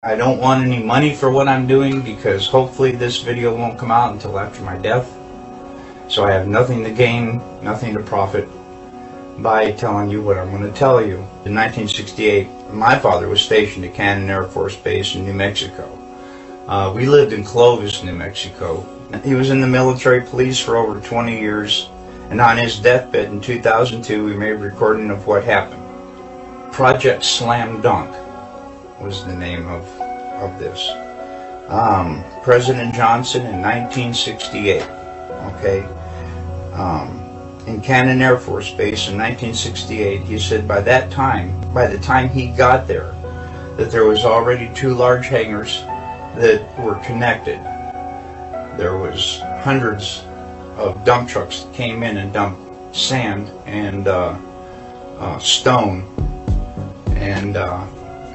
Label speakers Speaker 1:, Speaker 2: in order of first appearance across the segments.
Speaker 1: I don't want any money for what I'm doing because hopefully this video won't come out until after my death. So I have nothing to gain, nothing to profit by telling you what I'm going to tell you. In 1968, my father was stationed at Cannon Air Force Base in New Mexico. We lived in Clovis, New Mexico. He was in the military police for over 20 years, and on his deathbed in 2002, we made a recording of what happened. Project Slam Dunk was the name of this. President Johnson in 1968, okay? In Cannon Air Force Base in 1968, he said by the time he got there, that there was already 2 large hangars that were connected. There was hundreds of dump trucks that came in and dumped sand and stone, and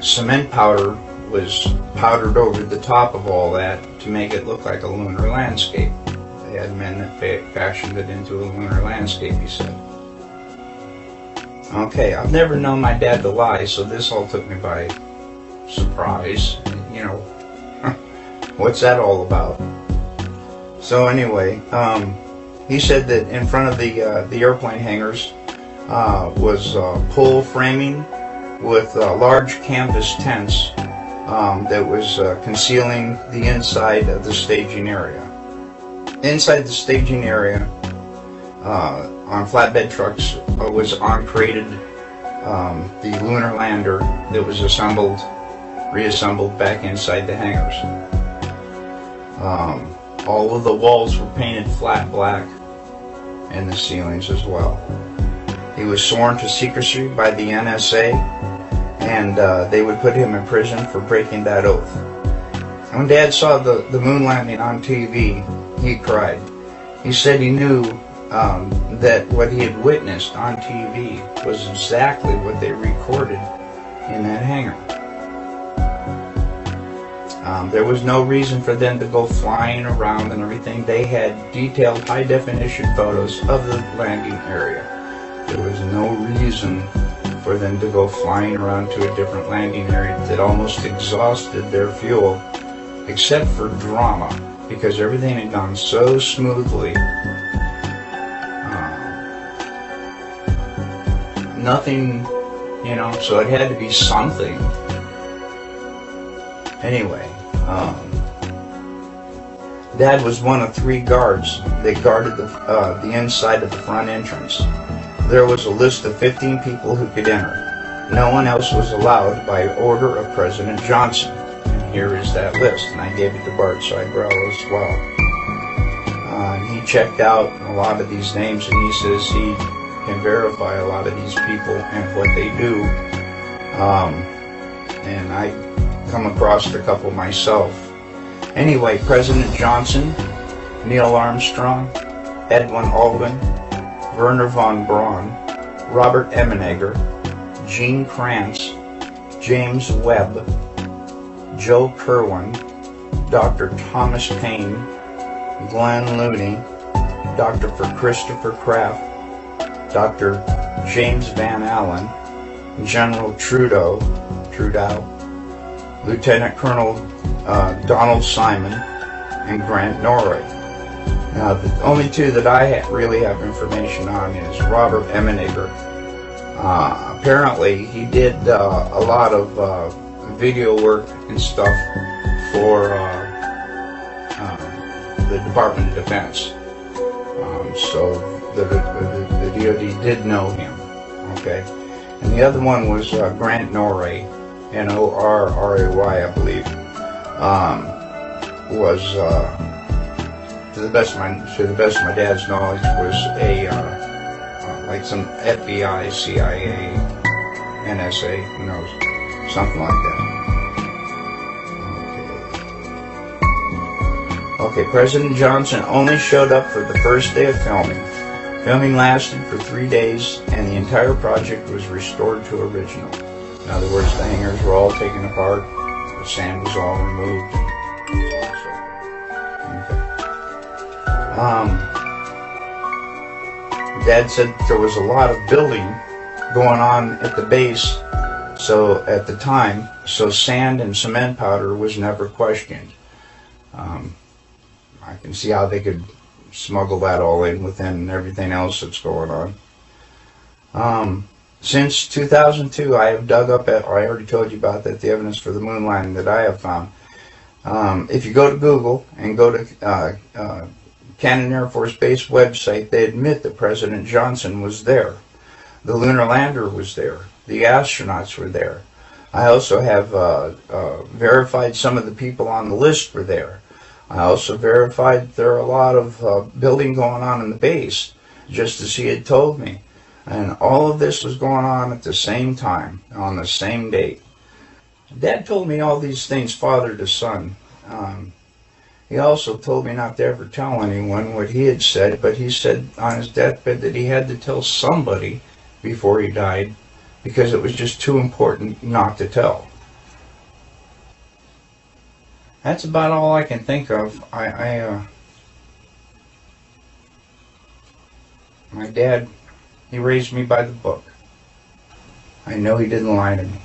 Speaker 1: cement powder was powdered over the top of all that to make it look like a lunar landscape. They had men that fashioned it into a lunar landscape, he said. Okay, I've never known my dad to lie, so this all took me by surprise. You know, what's that all about? So anyway, he said that in front of the airplane hangars was pole framing with large canvas tents that was concealing the inside of the staging area. Inside the staging area, on flatbed trucks, was uncrated the lunar lander that was reassembled back inside the hangars. All of the walls were painted flat black, and the ceilings as well. He was sworn to secrecy by the NSA, and they would put him in prison for breaking that oath. And when Dad saw the moon landing on TV, he cried. He said he knew that what he had witnessed on TV was exactly what they recorded in that hangar. There was no reason for them to go flying around and everything. They had detailed high-definition photos of the landing area. There was no reason for them to go flying around to a different landing area that almost exhausted their fuel, except for drama, because everything had gone so smoothly. Nothing, you know, so it had to be something. Anyway, Dad was one of 3 guards that guarded the inside of the front entrance. There was a list of 15 people who could enter. No one else was allowed by order of President Johnson. And here is that list, and I gave it to Bart Sibrel as well. He checked out a lot of these names, and he says he can verify a lot of these people and what they do. And I come across a couple myself. Anyway, President Johnson, Neil Armstrong, Edwin Aldrin, Wernher von Braun, Robert Emenegger, Gene Kranz, James Webb, Joe Kerwin, Dr. Thomas Paine, Glenn Looney, Dr. Christopher Kraft, Dr. James Van Allen, General Trudeau, Lieutenant Colonel Donald Simon, and Grant Norrie. Now, the only 2 that I really have information on is Robert Emenegger. Apparently, he did a lot of video work and stuff for the Department of Defense. So the DoD did know him. Okay, and the other one was Grant Norrie, Norray, I believe. Was to the best of my dad's knowledge, was a like some FBI, CIA, NSA, who knows, something like that. Okay, President Johnson only showed up for the first day of filming. Filming lasted for 3 days, and the entire project was restored to original. In other words, the hangars were all taken apart, the sand was all removed. Dad said there was a lot of building going on at the base, So at the time, so sand and cement powder was never questioned. Um, I can see how they could smuggle that all in within everything else that's going on. Since 2002, I have dug up, I already told you about that, the evidence for the moon landing that I have found. If you go to Google and go to Cannon Air Force Base website, they admit that President Johnson was there. The lunar lander was there. The astronauts were there. I also have verified some of the people on the list were there. I also verified there are a lot of building going on in the base, just as he had told me. And all of this was going on at the same time, on the same date. Dad told me all these things father to son. He also told me not to ever tell anyone what he had said, but he said on his deathbed that he had to tell somebody before he died because it was just too important not to tell. That's about all I can think of. My dad, he raised me by the book. I know he didn't lie to me.